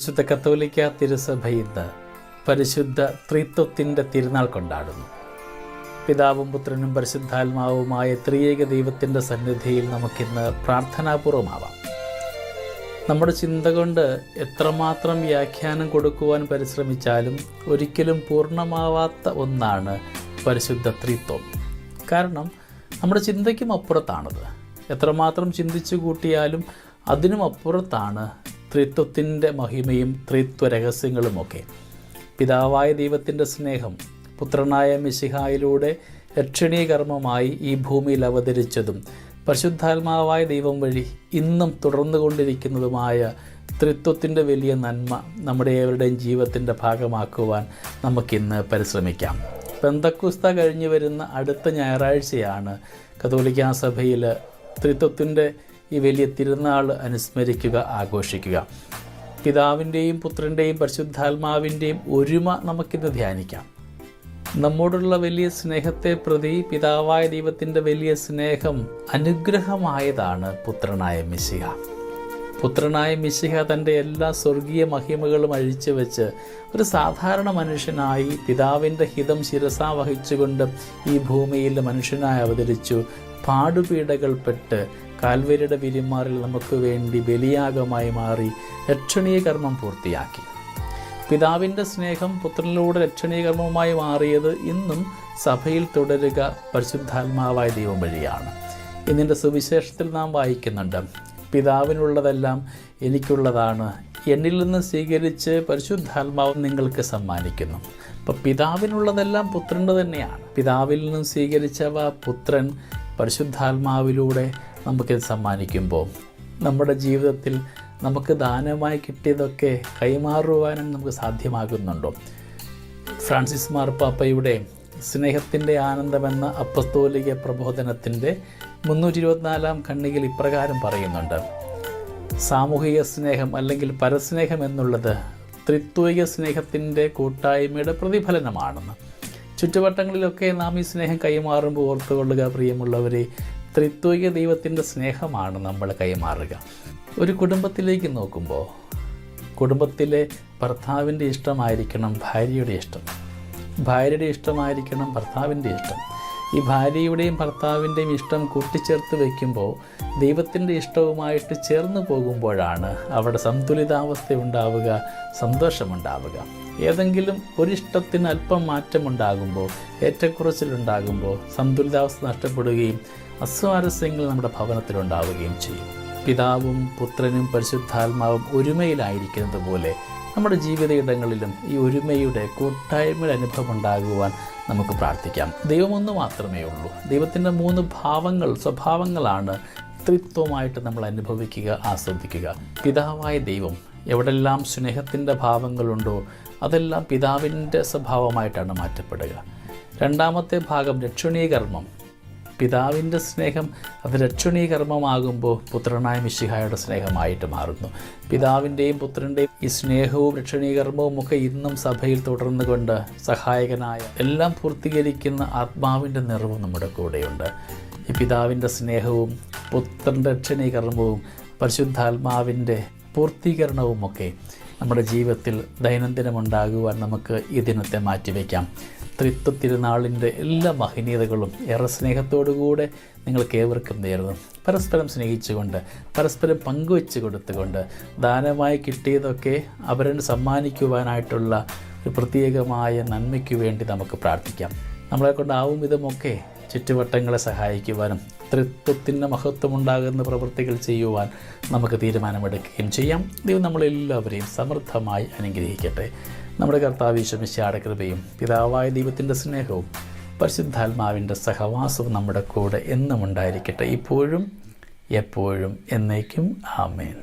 വിശുദ്ധ കത്തോലിക്ക തിരുസഭ ഇന്ന് പരിശുദ്ധ ത്രിത്വത്തിൻ്റെ തിരുനാൾ കൊണ്ടാടുന്നു. പിതാവും പുത്രനും പരിശുദ്ധാത്മാവുമായ ത്രിയേക ദൈവത്തിൻ്റെ സന്നിധിയിൽ നമുക്കിന്ന് പ്രാർത്ഥനാപൂർവമാവാം. നമ്മുടെ ചിന്ത കൊണ്ട് എത്രമാത്രം വ്യാഖ്യാനം കൊടുക്കുവാൻ പരിശ്രമിച്ചാലും ഒരിക്കലും പൂർണ്ണമാവാത്ത ഒന്നാണ് പരിശുദ്ധ ത്രിത്വം. കാരണം നമ്മുടെ ചിന്തയ്ക്കും അപ്പുറത്താണത്. എത്രമാത്രം ചിന്തിച്ചു കൂട്ടിയാലും അതിനും അപ്പുറത്താണ് ത്രിത്വത്തിൻ്റെ മഹിമയും ത്രിത്വ രഹസ്യങ്ങളുമൊക്കെ. പിതാവായ ദൈവത്തിൻ്റെ സ്നേഹം പുത്രനായ മിശിഹായിലൂടെ രക്ഷണീകർമ്മമായി ഈ ഭൂമിയിൽ അവതരിച്ചതും പരിശുദ്ധാത്മാവായ ദൈവം വഴി ഇന്നും തുടർന്നുകൊണ്ടിരിക്കുന്നതുമായ ത്രിത്വത്തിൻ്റെ വലിയ നന്മ നമ്മുടെ ഏവരുടെയും ജീവിതത്തിൻ്റെ ഭാഗമാക്കുവാൻ നമുക്കിന്ന് പരിശ്രമിക്കാം. പെന്തക്കോസ്ത കഴിഞ്ഞു വരുന്ന അടുത്ത ഞായറാഴ്ചയാണ് കത്തോലിക്കാ സഭയിൽ ത്രിത്വത്തിൻ്റെ ഈ വലിയ തിരുനാൾ അനുസ്മരിക്കുക, ആഘോഷിക്കുക. പിതാവിൻ്റെയും പുത്രൻ്റെയും പരിശുദ്ധാത്മാവിൻ്റെയും ഒരുമ നമുക്കിന്ന് ധ്യാനിക്കാം. നമ്മോടുള്ള വലിയ സ്നേഹത്തെ പ്രതി പിതാവായ ദൈവത്തിൻ്റെ വലിയ സ്നേഹം അനുഗ്രഹമായതാണ് പുത്രനായ മിശിഹ. പുത്രനായ മിശിഹ തൻ്റെ എല്ലാ സ്വർഗീയ മഹിമകളും അഴിച്ചു വെച്ച് ഒരു സാധാരണ മനുഷ്യനായി പിതാവിൻ്റെ ഹിതം ശിരസാ വഹിച്ചുകൊണ്ട് ഈ ഭൂമിയിൽ മനുഷ്യനായി അവതരിച്ചു. പാടുപീഡകൾപ്പെട്ട് കാൽവരിയുടെ വിരിമാറിൽ നമുക്ക് വേണ്ടി ബലിയാഗമായി മാറി രക്ഷണീയ കർമ്മം പൂർത്തിയാക്കി. പിതാവിൻ്റെ സ്നേഹം പുത്രനിലൂടെ രക്ഷണീയ കർമ്മമായി മാറിയത് ഇന്നും സഭയിൽ തുടരുക പരിശുദ്ധാത്മാവായ ദൈവം വഴിയാണ്. ഇതിൻ്റെ സുവിശേഷത്തിൽ നാം വായിക്കുന്നുണ്ട്, പിതാവിനുള്ളതെല്ലാം എനിക്കുള്ളതാണ്, എന്നിൽ നിന്ന് സ്വീകരിച്ച് പരിശുദ്ധാത്മാവ് നിങ്ങൾക്ക് സമ്മാനിക്കുന്നു. അപ്പോൾ പിതാവിനുള്ളതെല്ലാം പുത്രൻ്റെ തന്നെയാണ്. പിതാവിൽ നിന്നും സ്വീകരിച്ചവ പുത്രൻ പരിശുദ്ധാത്മാവിലൂടെ നമുക്കിത് സമ്മാനിക്കുമ്പോൾ നമ്മുടെ ജീവിതത്തിൽ നമുക്ക് ദാനമായി കിട്ടിയതൊക്കെ കൈമാറുവാനും നമുക്ക് സാധ്യമാകുന്നുണ്ടോ? ഫ്രാൻസിസ് മാർപ്പാപ്പയുടെ സ്നേഹത്തിൻ്റെ ആനന്ദമെന്ന അപ്പസ്തോലിക പ്രബോധനത്തിൻ്റെ 324 ഖണ്ഡികയിൽ ഇപ്രകാരം പറയുന്നുണ്ട്: സാമൂഹിക സ്നേഹം അല്ലെങ്കിൽ പരസ്നേഹം എന്നുള്ളത് ത്രിത്വിക സ്നേഹത്തിൻ്റെ കൂട്ടായ്മയുടെ പ്രതിഫലനമാണെന്ന്. ചുറ്റുവട്ടങ്ങളിലൊക്കെ നാം ഈ സ്നേഹം കൈമാറുമ്പോൾ ഓർത്തുകൊള്ളുക പ്രിയമുള്ളവരെ, ത്രിത്വിക ദൈവത്തിൻ്റെ സ്നേഹമാണ് നമ്മൾ കൈമാറുക. ഒരു കുടുംബത്തിലേക്ക് നോക്കുമ്പോൾ കുടുംബത്തിലെ ഭർത്താവിൻ്റെ ഇഷ്ടമായിരിക്കണം ഭാര്യയുടെ ഇഷ്ടം, ഭാര്യയുടെ ഇഷ്ടമായിരിക്കണം ഭർത്താവിൻ്റെ ഇഷ്ടം. ഈ ഭാര്യയുടെയും ഭർത്താവിൻ്റെയും ഇഷ്ടം കൂട്ടിച്ചേർത്ത് വയ്ക്കുമ്പോൾ ദൈവത്തിൻ്റെ ഇഷ്ടവുമായിട്ട് ചേർന്ന് പോകുമ്പോഴാണ് അവിടെ സന്തുലിതാവസ്ഥ ഉണ്ടാവുക, സന്തോഷമുണ്ടാവുക. ഏതെങ്കിലും ഒരിഷ്ടത്തിന് അല്പം മാറ്റമുണ്ടാകുമ്പോൾ, ഏറ്റക്കുറച്ചിലുണ്ടാകുമ്പോൾ സന്തുലിതാവസ്ഥ നഷ്ടപ്പെടുകയും അസ്വാരസ്യങ്ങൾ നമ്മുടെ ഭവനത്തിലുണ്ടാവുകയും ചെയ്യും. പിതാവും പുത്രനും പരിശുദ്ധാത്മാവും ഒരുമയിലായിരിക്കുന്നത് പോലെ നമ്മുടെ ജീവിതയിടങ്ങളിലും ഈ ഒരുമയുടെ കൂട്ടായ്മയുടെ അനുഭവം ഉണ്ടാകുവാൻ നമുക്ക് പ്രാർത്ഥിക്കാം. ദൈവമൊന്നു മാത്രമേ ഉള്ളൂ. ദൈവത്തിൻ്റെ 3 ഭാവങ്ങൾ, സ്വഭാവങ്ങളാണ് ത്രിത്വമായിട്ട് നമ്മൾ അനുഭവിക്കുക, ആസ്വദിക്കുക. പിതാവായ ദൈവം എവിടെല്ലാം സ്നേഹത്തിൻ്റെ ഭാവങ്ങളുണ്ടോ അതെല്ലാം പിതാവിൻ്റെ സ്വഭാവമായിട്ടാണ് മാറ്റപ്പെടുക. രണ്ടാമത്തെ ഭാഗം രക്ഷണീകർമ്മം. പിതാവിൻ്റെ സ്നേഹം അത് രക്ഷണീകർമ്മമാകുമ്പോൾ പുത്രനായ മിശിഹായുടെ സ്നേഹമായിട്ട് മാറുന്നു. പിതാവിൻ്റെയും പുത്രൻ്റെയും ഈ സ്നേഹവും രക്ഷണീകർമ്മവും ഒക്കെ ഇന്നും സഭയിൽ തുടർന്നുകൊണ്ട് സഹായകനായ എല്ലാം പൂർത്തീകരിക്കുന്ന ആത്മാവിൻ്റെ നിറവും നമ്മുടെ കൂടെയുണ്ട്. ഈ പിതാവിൻ്റെ സ്നേഹവും പുത്രൻ്റെ രക്ഷണീകർമ്മവും പരിശുദ്ധാത്മാവിൻ്റെ പൂർത്തീകരണവുമൊക്കെ നമ്മുടെ ജീവിതത്തിൽ ദൈനംദിനമുണ്ടാകുവാൻ നമുക്ക് ഈ ദിനത്തെ മാറ്റിവെക്കാം. ത്രിത്വ തിരുനാളിൻ്റെ എല്ലാ മഹനീയതകളും ഏറെ സ്നേഹത്തോടുകൂടെ നിങ്ങൾക്ക് ഏവർക്കും നേരുന്നു. പരസ്പരം സ്നേഹിച്ചുകൊണ്ട്, പരസ്പരം പങ്കുവെച്ച് കൊടുത്തുകൊണ്ട്, ദാനമായി കിട്ടിയതൊക്കെ അവരെ സമ്മാനിക്കുവാനായിട്ടുള്ള ഒരു പ്രത്യേകമായ നന്മയ്ക്ക് വേണ്ടി നമുക്ക് പ്രാർത്ഥിക്കാം. നമ്മളെ കൊണ്ടാവും വിധമൊക്കെ ചുറ്റുവട്ടങ്ങളെ സഹായിക്കുവാനും ത്രിത്വത്തിൻ്റെ മഹത്വമുണ്ടാകുന്ന പ്രവൃത്തികൾ ചെയ്യുവാൻ നമുക്ക് തീരുമാനമെടുക്കുകയും ചെയ്യാം. ദൈവം നമ്മളെല്ലാവരെയും സമൃദ്ധമായി അനുഗ്രഹിക്കട്ടെ. നമ്മുടെ കർത്താവ് ഈശോ മിശിഹായുടെ കൃപയും പിതാവായ ദൈവത്തിൻ്റെ സ്നേഹവും പരിശുദ്ധാത്മാവിൻ്റെ സഹവാസവും നമ്മുടെ കൂടെ എന്നും ഉണ്ടായിരിക്കട്ടെ, ഇപ്പോഴും എപ്പോഴും എന്നേക്കും. ആമേൻ.